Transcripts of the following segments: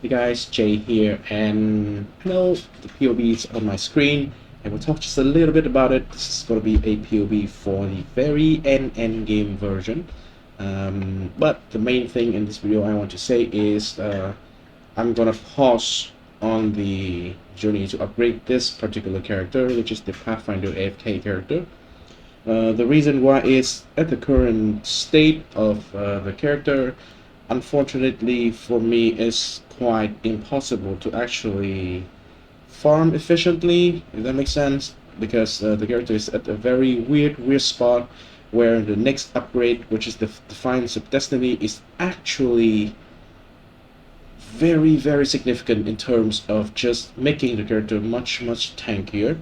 Hey guys, Jay here, and I know the POB is on my screen, and we'll talk just a little bit about it. This is going to be a POB for the very end game version. But the main thing in this video I want to say is I'm going to pause on the journey to upgrade this particular character, which is the Pathfinder AFK character. The reason why is at the current state of the character, unfortunately for me, is quite impossible to actually farm efficiently, if that makes sense, because the character is at a very weird spot where the next upgrade, which is the Defiance of Destiny, is actually very significant in terms of just making the character much tankier.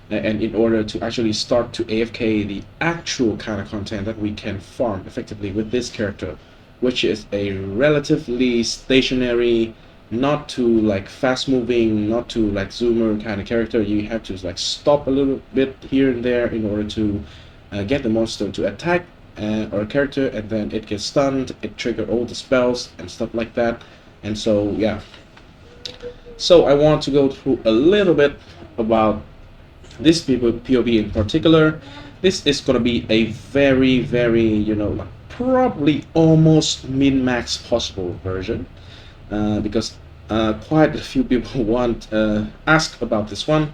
And in order to actually start to AFK the actual kind of content that we can farm effectively with this character, which is a relatively stationary, not too like fast moving, not too like zoomer kind of character, you have to like stop a little bit here and there in order to get the monster to attack our character, and then it gets stunned, it triggers all the spells and stuff like that. And so yeah, so I want to go through a little bit about this POB in particular. This is going to be a very, you know, like probably almost min-max possible version, because quite a few people ask about this one.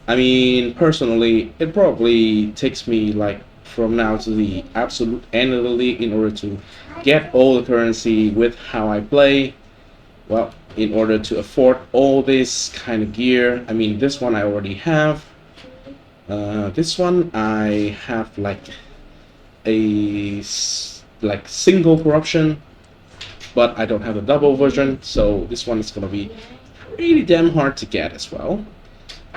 I mean, personally, it probably takes me like from now to the absolute end of the league in order to get all the currency with how I play. Well, in order to afford all this kind of gear. I mean, this one I already have. This one I have like a single corruption, but I don't have the double version, so this one is gonna be pretty damn hard to get as well.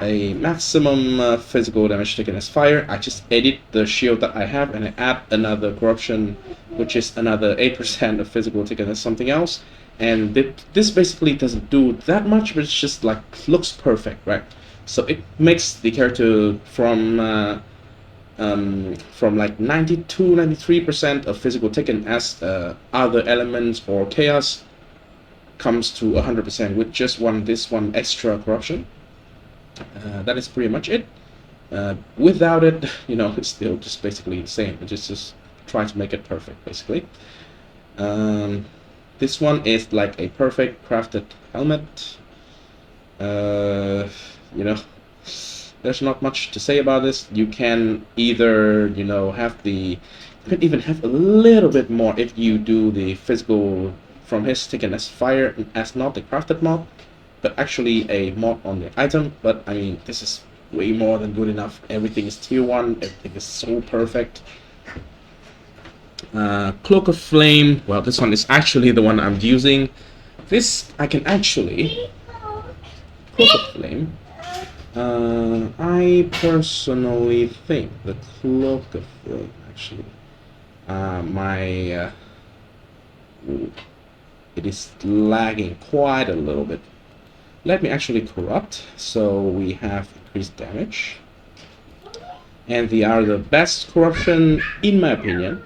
A maximum physical damage taken as fire. I just edit the shield that I have and I add another corruption, which is another 8% of physical taken as something else. And this basically doesn't do that much, but it's just like looks perfect, right? So it makes the character from like 92-93% of physical taken as other elements or chaos comes to 100% with just this one extra corruption. That is pretty much it. Without it, you know, it's still just basically the same. It just try to make it perfect, basically. This one is like a perfect crafted helmet. You know, there's not much to say about this. You can either, you know, you can even have a little bit more if you do the physical from his taken as fire as not the crafted mod, but actually a mod on the item. But I mean, this is way more than good enough. Everything is tier 1, everything is so perfect. Cloak of Flame, well, this one is actually the one I'm using. This I can actually Cloak of Flame. I personally think the Cloak of Flame actually, it is lagging quite a little bit. Let me actually corrupt, so we have increased damage. And the best corruption, in my opinion,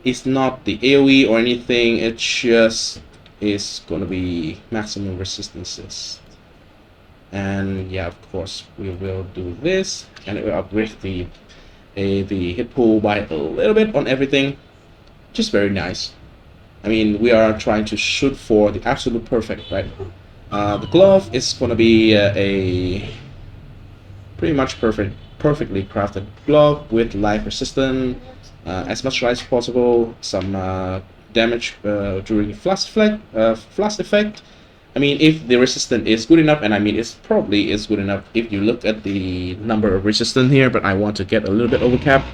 is not the AoE or anything, it just is gonna be maximum resistances. And yeah, of course, we will do this, and it will upgrade the hit pool by a little bit on everything. Just very nice. I mean, we are trying to shoot for the absolute perfect, right? The glove is going to be a pretty much perfectly crafted glove with life resistance, as much life as possible, some damage during flash effect. I mean, if the resistance is good enough, and I mean, it's probably is good enough if you look at the number of resistance here, but I want to get a little bit over cap.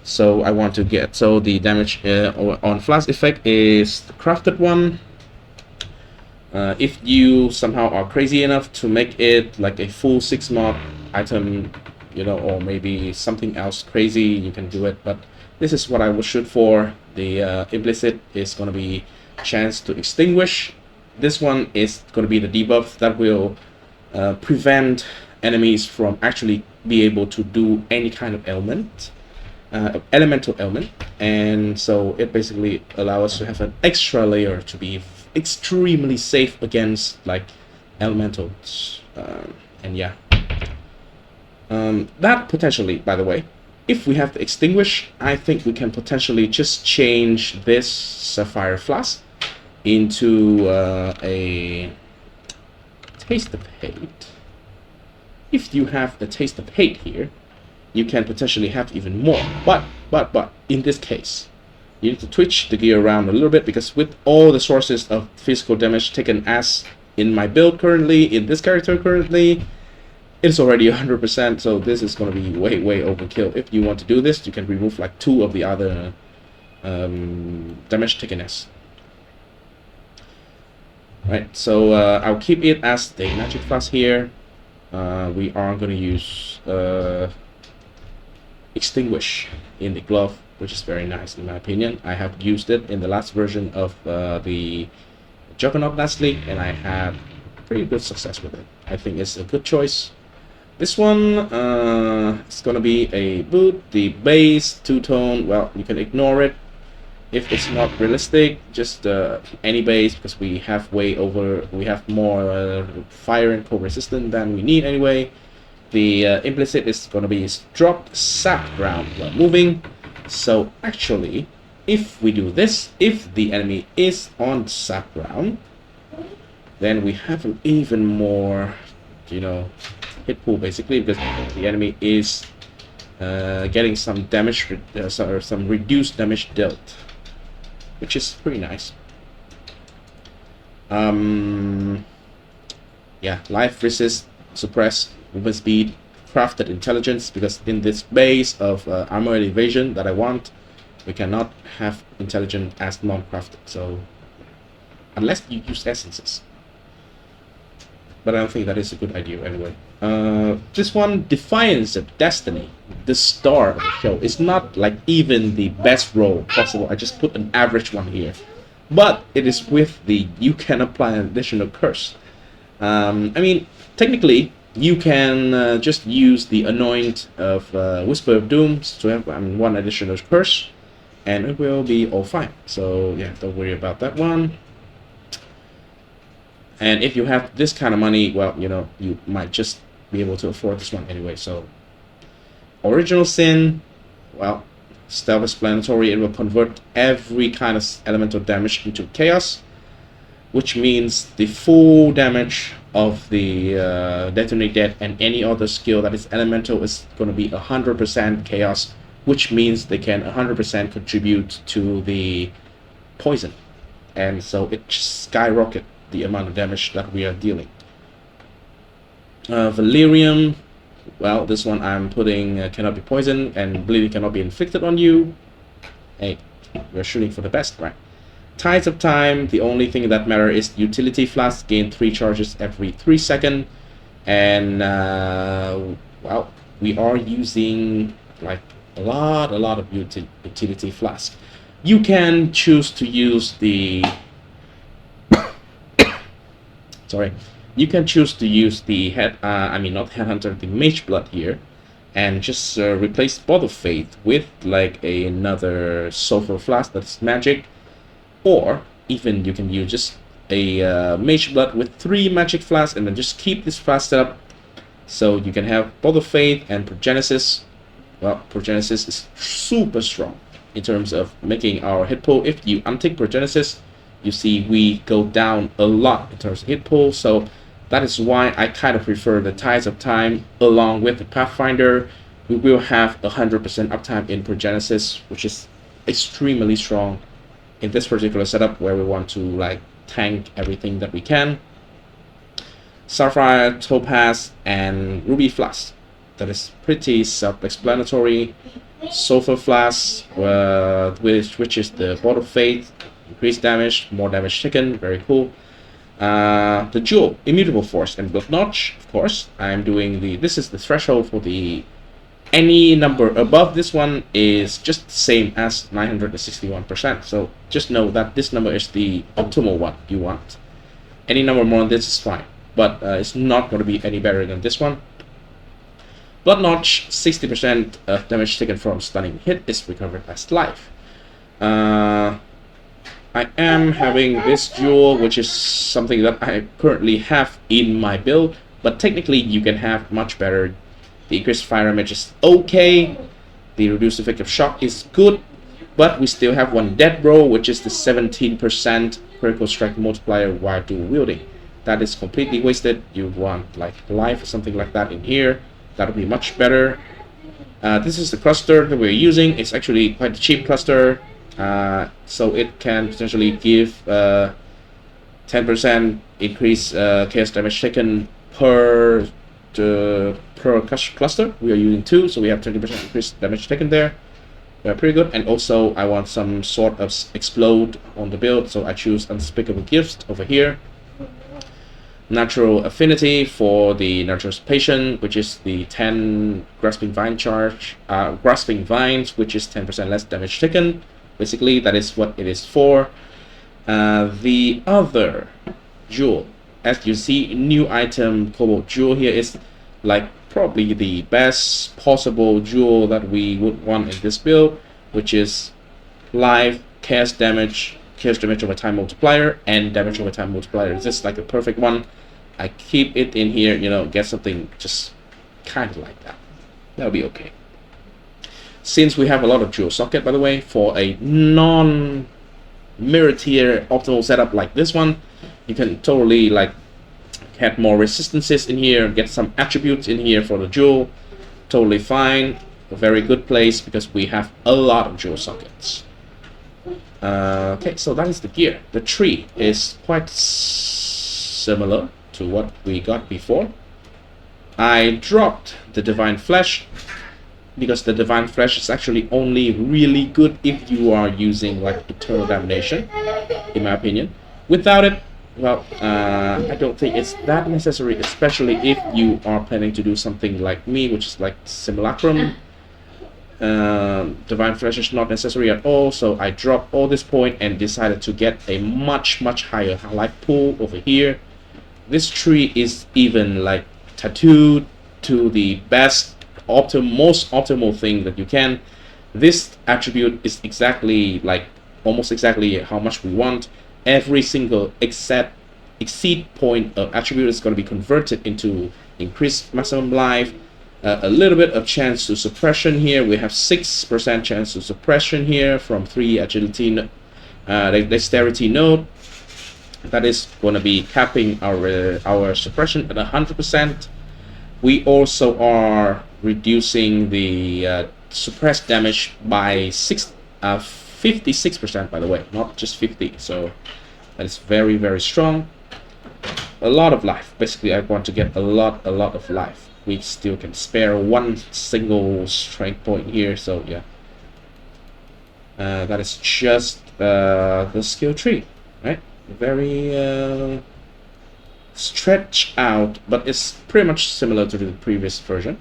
So I want to get, so the damage on flash effect is the crafted one. If you somehow are crazy enough to make it like a full 6 mod item, you know, or maybe something else crazy, you can do it. But this is what I will shoot for. The implicit is going to be chance to extinguish. This one is going to be the debuff that will prevent enemies from actually be able to do any kind of elemental element, and so it basically allows us to have an extra layer to be extremely safe against like elementals, and yeah. That potentially, by the way, if we have the extinguish, I think we can potentially just change this sapphire flask into a taste of hate. If you have the taste of hate here, you can potentially have even more. But in this case, you need to twitch the gear around a little bit, because with all the sources of physical damage taken as in my build currently, in this character currently, it's already 100%, so this is going to be way overkill. If you want to do this, you can remove like 2 of the other damage taken as. Right, so I'll keep it as the magic flask here. We are going to use extinguish in the glove, which is very nice in my opinion. I have used it in the last version of the Juggernaut last league, and I had pretty good success with it. I think it's a good choice. This one is gonna be a boot. The base two-tone, well, you can ignore it if it's not realistic. Just any base, because we have more fire and cold resistant than we need anyway. The implicit is gonna be dropped sap ground while moving. So actually, if we do this, if the enemy is on sap ground, then we have an even more, you know, hit pool basically, because the enemy is getting some damage, some reduced damage dealt, which is pretty nice. Yeah, life resist, suppress, movement speed, crafted intelligence, because in this base of armored evasion that I want, we cannot have intelligent as non-crafted, so unless you use essences. But I don't think that is a good idea anyway. This one, Defiance of Destiny, the star of the show. It's not like even the best roll possible. I just put an average one here. But it is with the, you can apply an additional curse. I mean, technically, you can just use the Anoint of Whisper of Dooms to have one additional curse, and it will be all fine. So yeah, don't worry about that one. And if you have this kind of money, well, you know, you might just be able to afford this one anyway. So, Original Sin, well, self-explanatory. It will convert every kind of elemental damage into chaos, which means the full damage of the Detonate Dead and any other skill that is elemental is going to be 100% chaos, which means they can 100% contribute to the poison. And so it skyrockets the amount of damage that we are dealing. Valerium, well, this one I'm putting cannot be poisoned and bleeding cannot be inflicted on you. Hey, we're shooting for the best, right? Tides of Time, the only thing that matters is utility flask, gain 3 charges every 3 seconds. And well, we are using like a lot of utility flask. You can choose to use the sorry, you can choose to use the not Headhunter, the Mage Blood here, and just replace Bottle of Faith with like another Sulfur Flask that's magic, or even you can use just a Mage Blood with 3 magic flasks, and then just keep this flask set up so you can have Bottle of Faith and Progenesis. Well, Progenesis is super strong in terms of making our hit pool. If you untick Progenesis, you see we go down a lot in terms of hit pool, so that is why I kind of prefer the Tides of Time along with the Pathfinder. We will have 100% uptime in Progenesis, which is extremely strong in this particular setup where we want to like tank everything that we can. Sapphire, Topaz, and Ruby Flask. That is pretty self-explanatory. Sulfur Flask, which is the Bottle of Faith. Increased damage, more damage taken, very cool. The Jewel, Immutable Force, and Blood Notch, of course. I'm doing this is the threshold for the, any number above this one is just the same as 961%. So just know that this number is the optimal one you want. Any number more than this is fine, but it's not going to be any better than this one. Blood Notch, 60% of damage taken from stunning hit is recovered as life. I am having this jewel, which is something that I currently have in my build, but technically you can have much better. The increased fire damage is okay, the reduced effective shock is good, but we still have one dead bro, which is the 17% critical strike multiplier while dual wielding. That is completely wasted. You want like life or something like that in here. That'll be much better. This is the cluster that we're using. It's actually quite a cheap cluster, so it can potentially give 10% increase chaos damage taken per cluster. We are using 2, so we have 20% increased damage taken there. Pretty good. And also I want some sort of explode on the build, so I choose Unspeakable Gifts over here. Natural Affinity for the Nurturous Patient, which is the 10 Grasping Vine charge, Grasping Vines, which is 10% less damage taken. Basically, that is what it is for. The other jewel, as you see, new item Cobalt Jewel here is like probably the best possible jewel that we would want in this build, which is live, chaos damage over time multiplier, and damage over time multiplier. This is like a perfect one. I keep it in here, you know, get something just kind of like that. That'll be okay. Since we have a lot of jewel socket, by the way, for a non-mirror tier optimal setup like this one, you can totally like get more resistances in here, get some attributes in here for the jewel. Totally fine. A very good place because we have a lot of jewel sockets. Okay, so that is the gear. The tree is quite similar to what we got before. I dropped the Divine Flesh because the Divine Flesh is actually only really good if you are using like Eternal Damnation, in my opinion. Without it, well, I don't think it's that necessary, especially if you are planning to do something like me, which is like Simulacrum. Divine Flesh is not necessary at all, so I dropped all this point and decided to get a much higher life pool over here. This tree is even like tattooed to the best most optimal thing that you can. This attribute is exactly like almost exactly how much we want. Every single exceed point of attribute is going to be converted into increased maximum life. A little bit of chance to suppression here. We have 6% chance to suppression here from 3 agility dexterity node. That is going to be capping our suppression at 100%. We also are reducing the suppressed damage by 56%, by the way, not just 50. So that is very strong. A lot of life. Basically, I want to get a lot of life. We still can spare one single strength point here, so yeah. That is just the skill tree, right? Very stretched out, but it's pretty much similar to the previous version.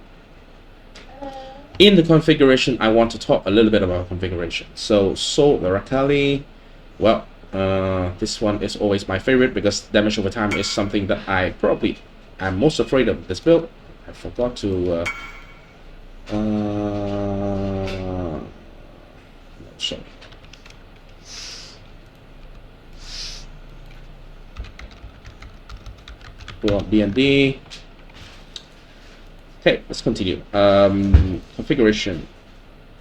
In the configuration, I want to talk a little bit about configuration. So Soul Rakali, well, this one is always my favorite because damage over time is something that I probably am most afraid of this build. I forgot to sorry. Pull up D&D. Okay, let's continue. Configuration.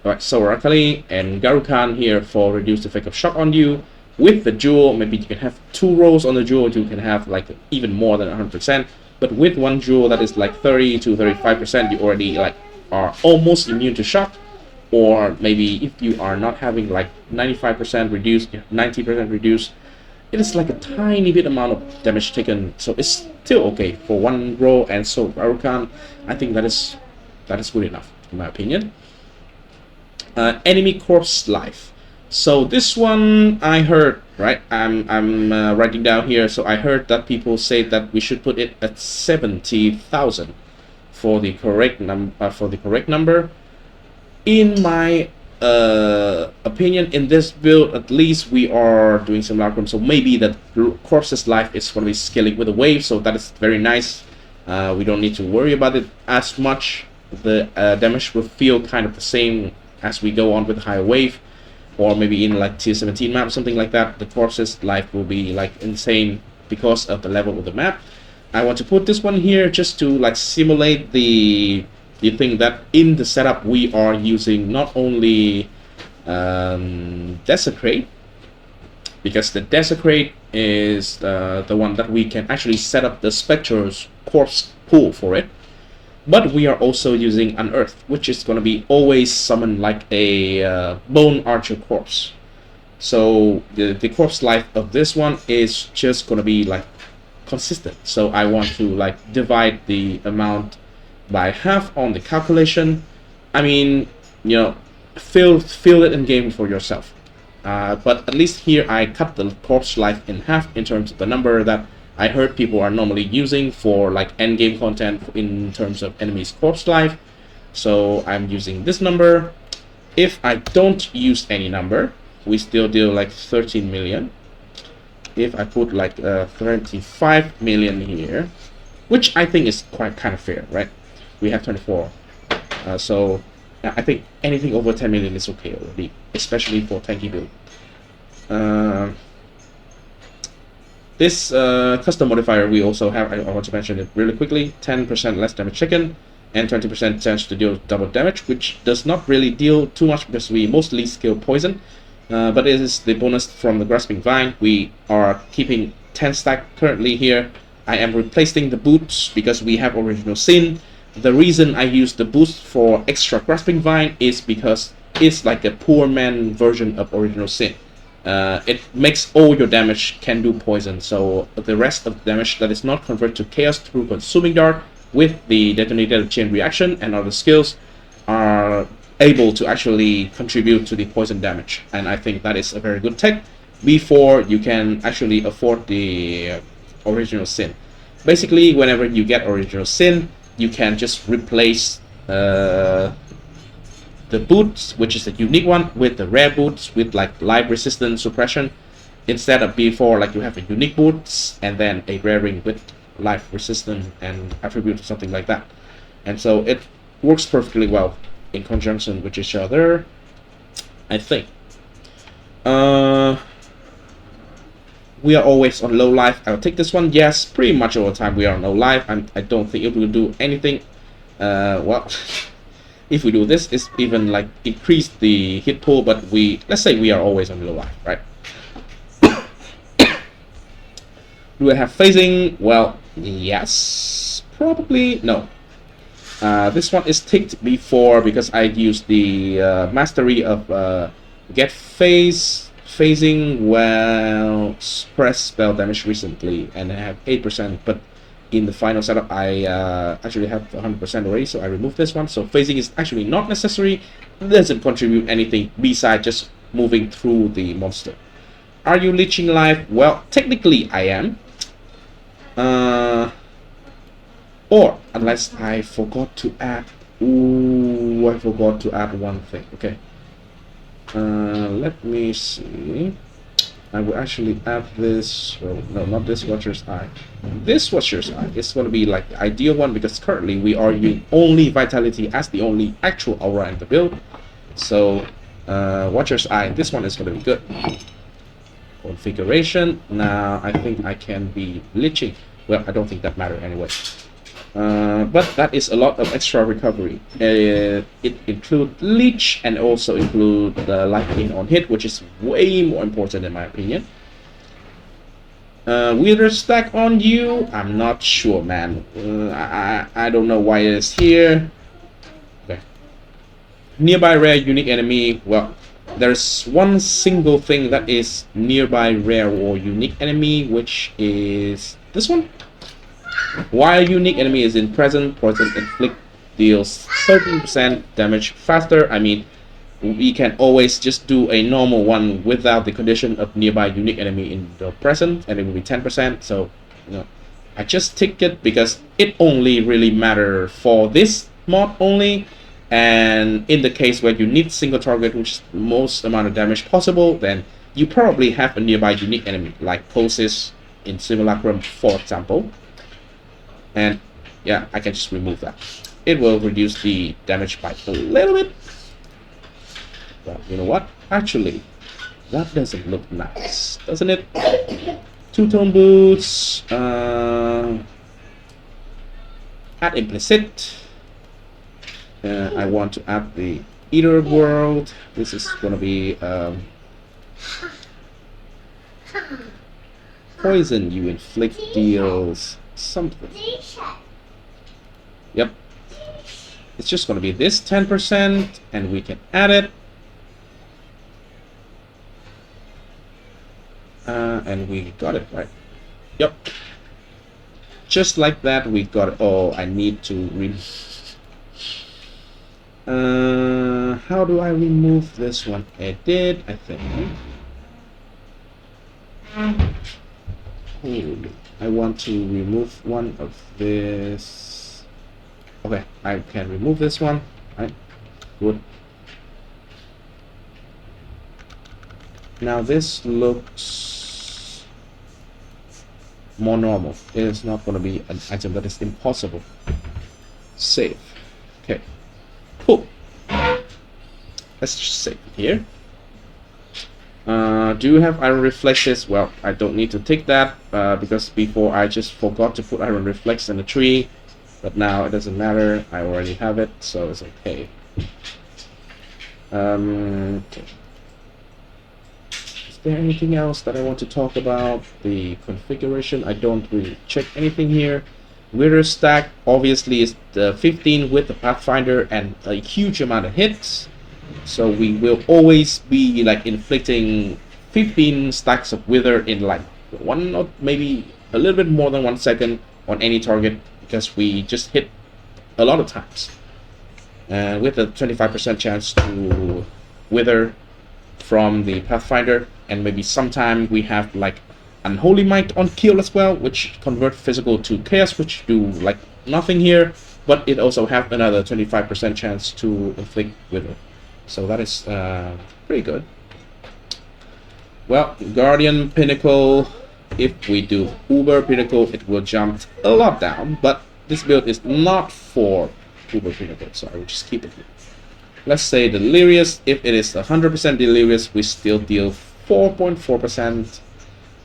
Alright, so Rakali and Garukan here for reduced effect of shock on you. With the jewel, maybe you can have 2 rolls on the jewel, you can have like even more than 100%. But with one jewel that is like 30 to 35%, you already like are almost immune to shock. Or maybe if you are not having like 95% reduced, 90% reduced, it is like a tiny bit amount of damage taken, so it's still okay for one roll. And so Garukan, I think that is good enough in my opinion. Enemy corpse life. So this one I heard, right? I'm writing down here. So I heard that people say that we should put it at 70,000 for the correct number. In my opinion, in this build, at least we are doing Simulacrum, so maybe that corpse's life is going to be scaling with a wave, so that is very nice. We don't need to worry about it as much. The damage will feel kind of the same as we go on with higher wave. or maybe in like tier 17 map, something like that, the corpse's life will be like insane because of the level of the map. I want to put this one here just to like simulate the thing that in the setup we are using not only Desecrate, because the Desecrate is the one that we can actually set up the Spectre's corpse pool for it, but we are also using Unearth, which is going to be always summon like a Bone Archer corpse. So the corpse life of this one is just going to be like consistent. So I want to like divide the amount by half on the calculation. I mean, you know, feel it in game for yourself. But at least here I cut the corpse life in half in terms of the number that I heard people are normally using for like end game content in terms of enemies' corpse life. So I'm using this number. If I don't use any number, we still deal like 13 million. If I put like 35 million here, which I think is quite kind of fair, right? We have 24. So I think anything over 10 million is okay already, especially for tanky build. This custom modifier we also have, I want to mention it really quickly, 10% less damage taken and 20% chance to deal double damage, which does not really deal too much because we mostly skill poison. But it is the bonus from the Grasping Vine. We are keeping 10 stack currently here. I am replacing the boots because we have Original Sin. The reason I use the boost for extra Grasping Vine is because it's like a poor man version of Original Sin. It makes all your damage can do poison, so the rest of the damage that is not converted to chaos through Consuming Dart with the detonated chain reaction and other skills are able to actually contribute to the poison damage, and I think that is a very good tech before you can actually afford the Original Sin. Basically, whenever you get Original Sin, you can just replace the boots, which is a unique one, with the rare boots with like life resistance suppression, instead of before like you have a unique boots and then a rare ring with life resistance and attribute, something like that. And so it works perfectly well in conjunction with each other, I think. We are always on low life. I'll take this one. Yes, pretty much all the time we are on low life. I don't think it will do anything. Well, if we do this, it's even like increase the hit pool, but let's say we are always on low life, right? Do I have phasing? Well, yes, probably no. This one is ticked before because I used the mastery of get phasing, well, suppress spell damage recently, and I have 8%, but in the final setup I actually have 100% already, so I removed this one. So phasing is actually not necessary. It doesn't contribute anything besides just moving through the monster. Are you leeching life? Well, technically I am. Or unless I forgot to add. Ooh, I forgot to add one thing. Okay. Let me see. I will actually add this. Oh, no, not this Watcher's Eye. This Watcher's Eye is going to be like the ideal one because currently we are using only Vitality as the only actual aura in the build. So, Watcher's Eye, this one is going to be good. Configuration. Now, I think I can be leeching. Well, I don't think that matters anyway. But that is a lot of extra recovery. It includes leech and also include the life gain on hit, which is way more important in my opinion. Wither stack on you? I'm not sure, man. I don't know why it is here. Okay. Nearby rare unique enemy. Well, there's one single thing that is nearby rare or unique enemy, which is this one. While unique enemy is in present, poison inflict deals 13% damage faster. I mean, we can always just do a normal one without the condition of nearby unique enemy in the present, and it will be 10%. So, you know, I just tick it because it only really matters for this mod only. And in the case where you need single target, which is the most amount of damage possible, then you probably have a nearby unique enemy, like Poses in Simulacrum, for example. And yeah, I can just remove that. It will reduce the damage by a little bit. Well, you know what? Actually, that doesn't look nice, doesn't it? Two-tone boots. Add implicit. I want to add the Eater World. This is gonna be poison you inflict deals something. Yep. It's just gonna be this 10%, and we can add it. And we got it, right? Yep. Just like that, we got it. Oh, I need to how do I remove this one? Edit, I think. Holy. I want to remove one of this. Okay, I can remove this one. Right? Good. Now this looks more normal. It is not going to be an item that is impossible. Save. Okay. Cool. Let's just save it here. Do you have iron reflexes? Well, I don't need to take that because before I just forgot to put iron reflex in the tree, but now it doesn't matter. I already have it, so it's okay. Okay. Is there anything else that I want to talk about? The configuration, I don't really check anything here. Wither stack obviously is the 15 with the Pathfinder and a huge amount of hits. So we will always be like inflicting 15 stacks of Wither in like one or maybe a little bit more than 1 second on any target, because we just hit a lot of times. With a 25% chance to Wither from the Pathfinder, and maybe sometime we have like Unholy Might on kill as well, which convert physical to chaos, which do like nothing here, but it also have another 25% chance to inflict Wither. So that is pretty good. Well, Guardian Pinnacle, if we do Uber Pinnacle, it will jump a lot down, but this build is not for Uber Pinnacle, so I will just keep it here. Let's say Delirious, if it is 100% Delirious, we still deal 4.4%,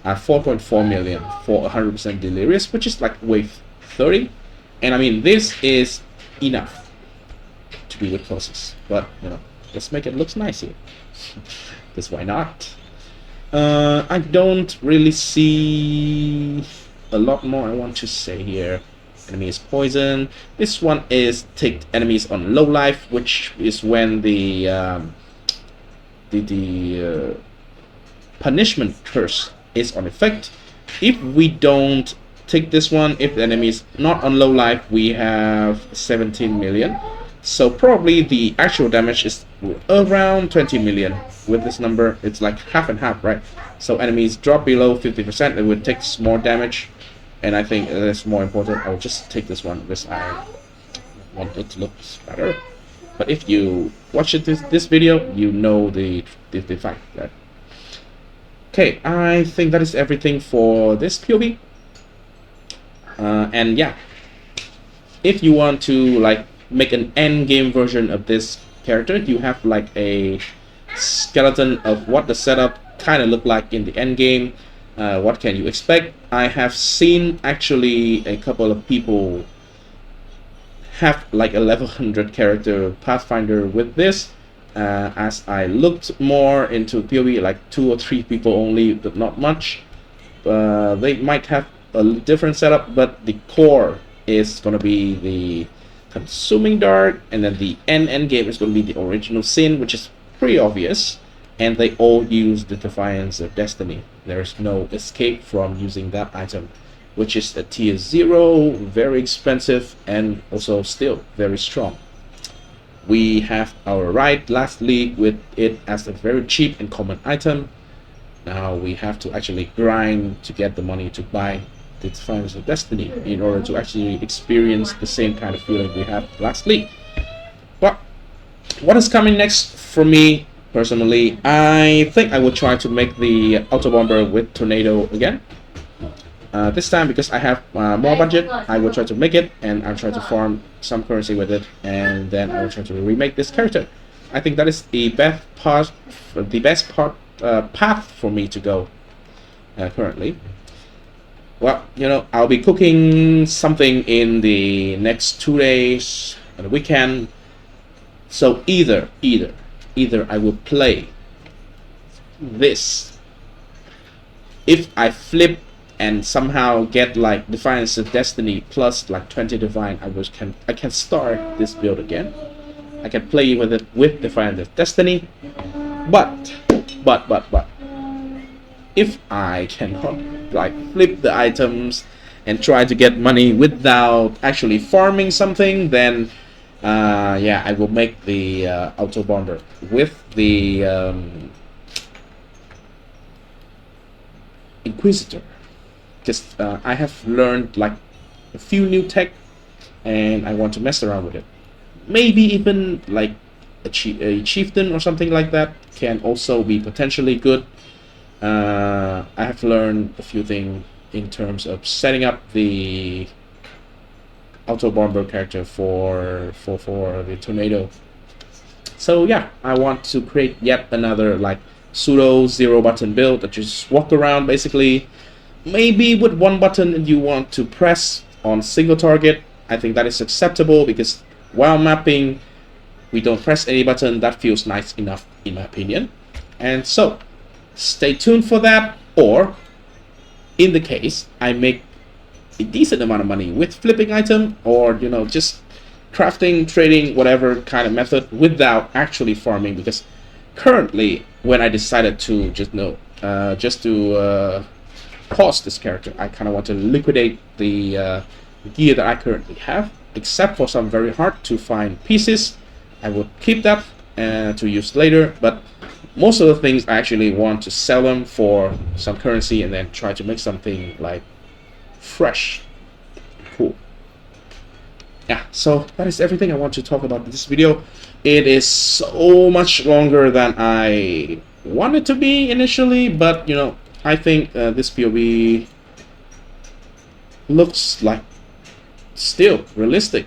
4.4 million for 100% Delirious, which is like wave 30. And I mean, this is enough to be with closest, but you know, let's make it look nice here. Because why not? I don't really see a lot more I want to say here. Enemy is poison. This one is take enemies on low life, which is when the punishment curse is on effect. If we don't take this one, if the enemy is not on low life, we have 17 million. So probably the actual damage is around 20 million. With this number, it's like half and half, right? So enemies drop below 50%, it would take more damage. And I think that's more important. I'll just take this one because I want it to look better. But if you watch this video, you know the fact that. Okay, I think that is everything for this POB. And yeah, if you want to like make an end game version of this character, you have like a skeleton of what the setup kind of look like in the end game. What can you expect? I have seen actually a couple of people have like a level 100 character Pathfinder with this. As I looked more into POE, like 2 or 3 people only, but not much. They might have a different setup, but the core is going to be the Consuming Dart, and then the end game is going to be the Original Sin, which is pretty obvious. And they all use the Defiance of Destiny. There's no escape from using that item, which is a tier 0, very expensive, and also still very strong. We have our right last league with it as a very cheap and common item. Now we have to actually grind to get the money to buy the Defiance of Destiny in order to actually experience the same kind of feeling we had last league. But what is coming next for me? Personally, I think I will try to make the autobomber with tornado again. This time, because I have more budget, I will try to make it, and I'll try to farm some currency with it, and then I will try to remake this character. I think that is the best path for me to go currently. Well, you know, I'll be cooking something in the next 2 days on the weekend. So either I will play this. If I flip and somehow get like Defiance of Destiny plus like 20 Divine, I can start this build again. I can play with it with Defiance of Destiny. But if I cannot like flip the items and try to get money without actually farming something, then yeah, I will make the autobomber with the Inquisitor, because I have learned like a few new tech and I want to mess around with it. Maybe even like a chieftain or something like that can also be potentially good. I have learned a few things in terms of setting up the autobomber character for the tornado. So yeah, I want to create yet another like pseudo 0-button build that just walk around basically. Maybe with 1 button you want to press on single target. I think that is acceptable because while mapping we don't press any button. That feels nice enough in my opinion. And so stay tuned for that, or in the case I make a decent amount of money with flipping item, or you know, just crafting, trading, whatever kind of method without actually farming, because currently when I decided to just pause this character, I kind of want to liquidate the gear that I currently have, except for some very hard to find pieces. I will keep that to use later, but most of the things I actually want to sell them for some currency and then try to make something like fresh. Cool. Yeah, so that is everything I want to talk about in this video. It is so much longer than I wanted to be initially, but you know, I think this POE looks like still realistic.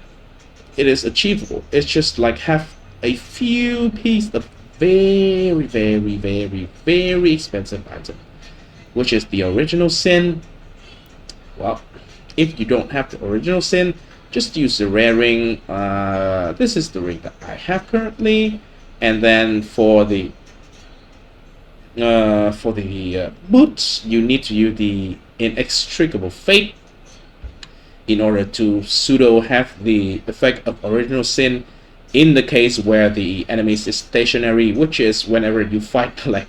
It is achievable. It's just like have a few pieces of very expensive item, which is the original sin. Well, if you don't have the original sin, just use the rare ring. This is the ring that I have currently, and then for the boots, you need to use the inextricable fate in order to pseudo have the effect of original sin in the case where the enemy is stationary, which is whenever you fight like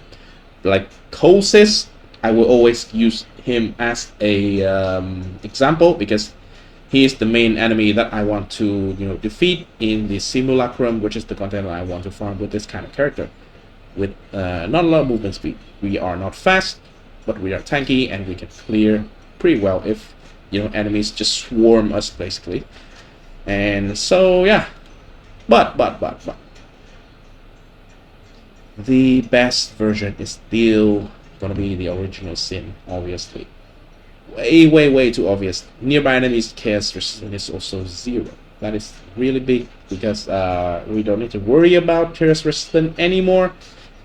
Colsis. I will always use him as a example because he is the main enemy that I want to, you know, defeat in the simulacrum, which is the content that I want to farm with this kind of character. With not a lot of movement speed. We are not fast, but we are tanky and we can clear pretty well if, you know, enemies just swarm us basically. And so yeah, but the best version is still gonna be the original sin, obviously. Way too obvious. Nearby enemies chaos resistance is also 0. That is really big because we don't need to worry about chaos resistance anymore.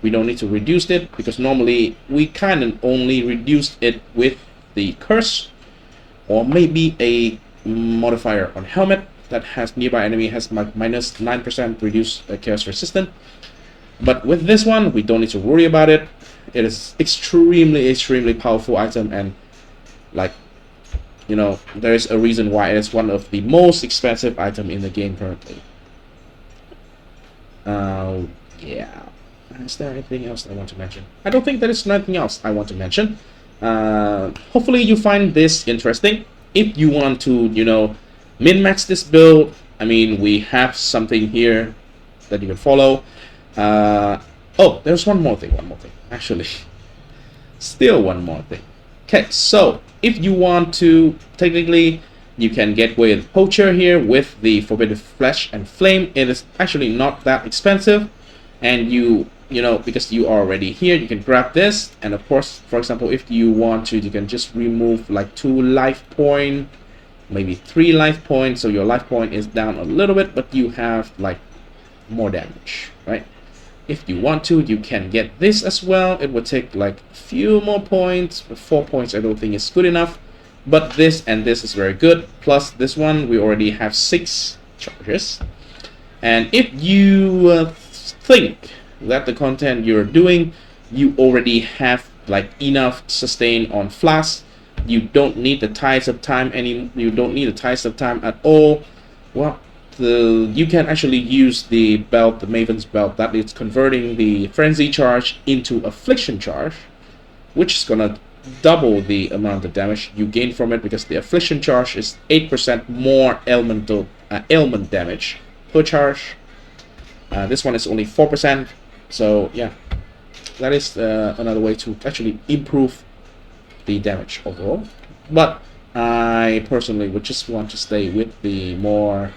We don't need to reduce it because normally we kind of only reduced it with the curse, or maybe a modifier on helmet that has nearby enemy has minus 9% reduced chaos resistance. But with this one, we don't need to worry about it. It is extremely powerful item, and like, you know, there is a reason why it is one of the most expensive item in the game currently. Yeah. Is there anything else I want to mention? I don't think there is nothing else I want to mention. Hopefully you find this interesting. If you want to, you know, min-max this build, I mean, we have something here that you can follow. Oh, there's one more thing, actually. Still one more thing. Okay, so if you want to, technically, you can get with Poacher here with the Forbidden Flesh and Flame. It is actually not that expensive, and you know, because you are already here, you can grab this. And of course, for example, if you want to, you can just remove like 2 life point, maybe 3 life points, so your life point is down a little bit, but you have like more damage, right? If you want to, you can get this as well. It would take like a few more points, but 4 points I don't think is good enough. But this and this is very good. Plus this one, we already have 6 charges. And if you think that the content you're doing, you already have like enough sustain on Flasks, you don't need the Tides of Time you don't need the Tides of Time at all. Well, you can actually use the belt, the Maven's belt, that is converting the frenzy charge into affliction charge, which is gonna double the amount of damage you gain from it, because the affliction charge is 8% more ailment damage per charge. This one is only 4%, so yeah, that is another way to actually improve the damage overall. But I personally would just want to stay with the more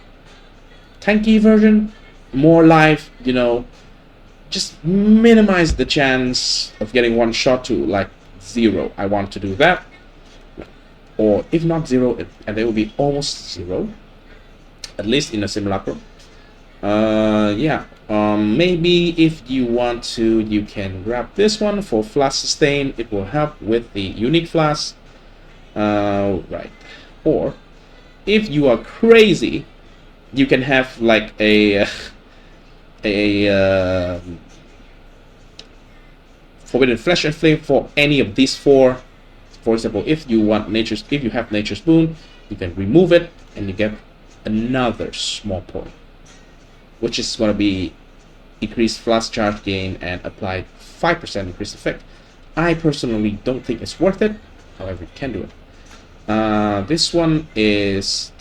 tanky version, more life, you know, just minimize the chance of getting one shot to like 0. I want to do that, or if not 0, and they will be almost 0, at least in a simulacrum. Yeah, maybe if you want to, you can grab this one for Flask sustain. It will help with the unique flask, right? Or if you are crazy, you can have like a forbidden flesh and flame for any of these 4. For example, if you have nature's boon, you can remove it and you get another small point, which is going to be increased Flask charge gain and applied 5% increased effect. I personally don't think it's worth it. However, you can do it. This one is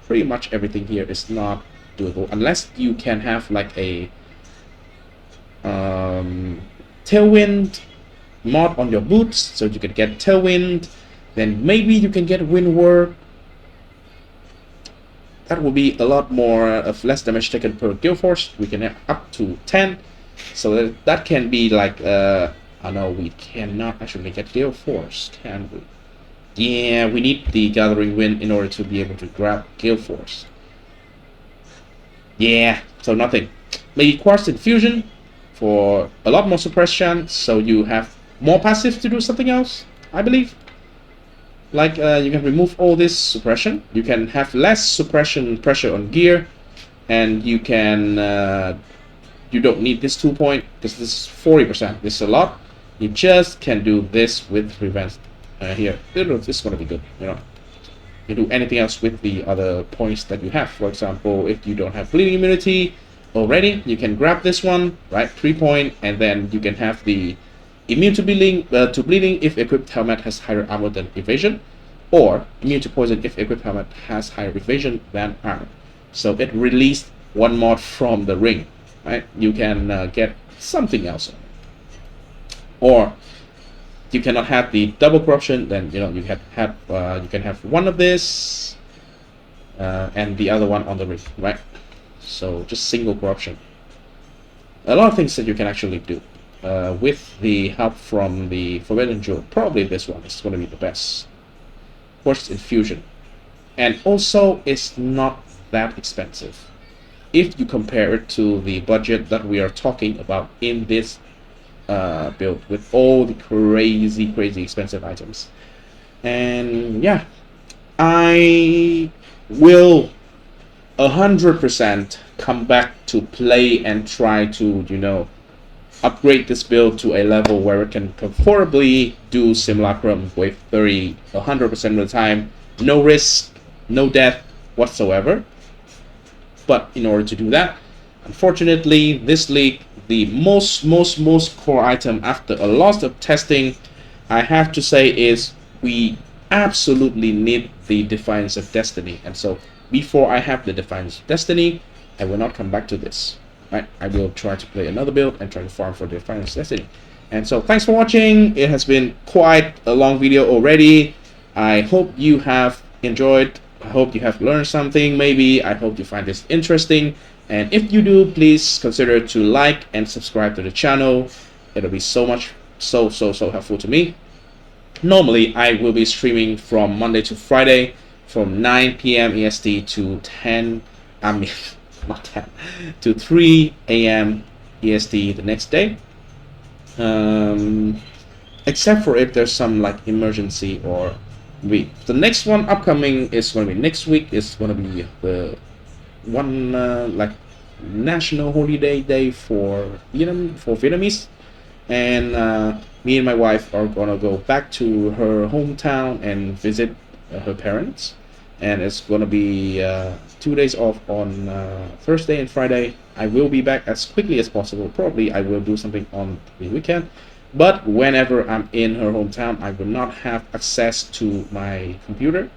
pretty much everything here is not doable unless you can have like a tailwind mod on your boots, so you can get tailwind. Then maybe you can get windward. That will be a lot more of less damage taken per guild force. We can have up to 10, so that can be like oh no, we cannot actually get guild force, can we? Yeah, we need the gathering wind in order to be able to grab guild force. Yeah, so nothing. Maybe quartz infusion for a lot more suppression, so you have more passive to do something else, I believe. Like you can remove all this suppression, you can have less suppression pressure on gear, and you can you don't need this 2 point because this is 40%. This is a lot. You just can do this with prevent here. This is going to be good, you know. You do anything else with the other points that you have. For example, if you don't have bleeding immunity already, you can grab this one, right? 3 point, and then you can have the immune to bleeding if equipped helmet has higher armor than evasion, or immune to poison if equipped helmet has higher evasion than armor. So it released one mod from the ring, right? You can get something else on it. Or you cannot have the double corruption, then you know you can have one of this and the other one on the ring, right? So just single corruption. A lot of things that you can actually do. With the help from the Forbidden Jewel, probably this one is going to be the best. Quartz infusion, and also it's not that expensive if you compare it to the budget that we are talking about in this build with all the crazy expensive items. And yeah, I will 100% come back to play and try to, you know, upgrade this build to a level where it can comfortably do simulacrum with 100% of the time, no risk, no death whatsoever. But in order to do that, unfortunately, this league, the most core item after a lot of testing, I have to say, is we absolutely need the Defiance of Destiny. And so before I have the Defiance of Destiny, I will not come back to this. Right, I will try to play another build and try to farm for the Defiance Destiny. And so thanks for watching. It has been quite a long video already. I hope you have enjoyed. I hope you have learned something. Maybe I hope you find this interesting. And if you do, please consider to like and subscribe to the channel. It'll be so helpful to me. Normally I will be streaming from Monday to Friday from 9 PM EST to 10 not 10 to 3 AM EST the next day. Except for if there's some like emergency or week. The next one upcoming is going to be next week. Is going to be the one like national holiday day for Vietnamese, and me and my wife are gonna go back to her hometown and visit her parents, and it's gonna be 2 days off on Thursday and Friday. I will be back as quickly as possible. Probably I will do something on the weekend, but whenever I'm in her hometown, I will not have access to my computer.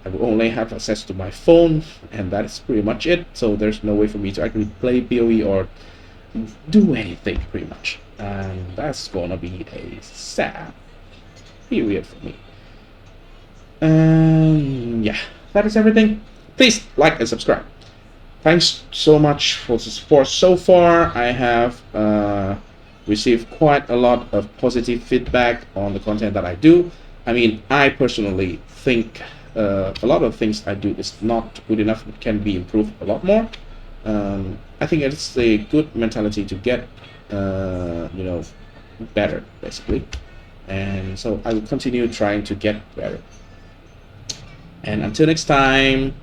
I will only have access to my phone, and that is pretty much it. So there's no way for me to actually play POE or do anything, pretty much. And that's gonna be a sad period for me. Yeah, that is everything. Please like and subscribe. Thanks so much for the support so far. I have received quite a lot of positive feedback on the content that I do. I mean, I personally think a lot of things I do is not good enough. It can be improved a lot more. I think it's a good mentality to get, better, basically. And so I will continue trying to get better. And until next time,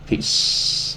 peace.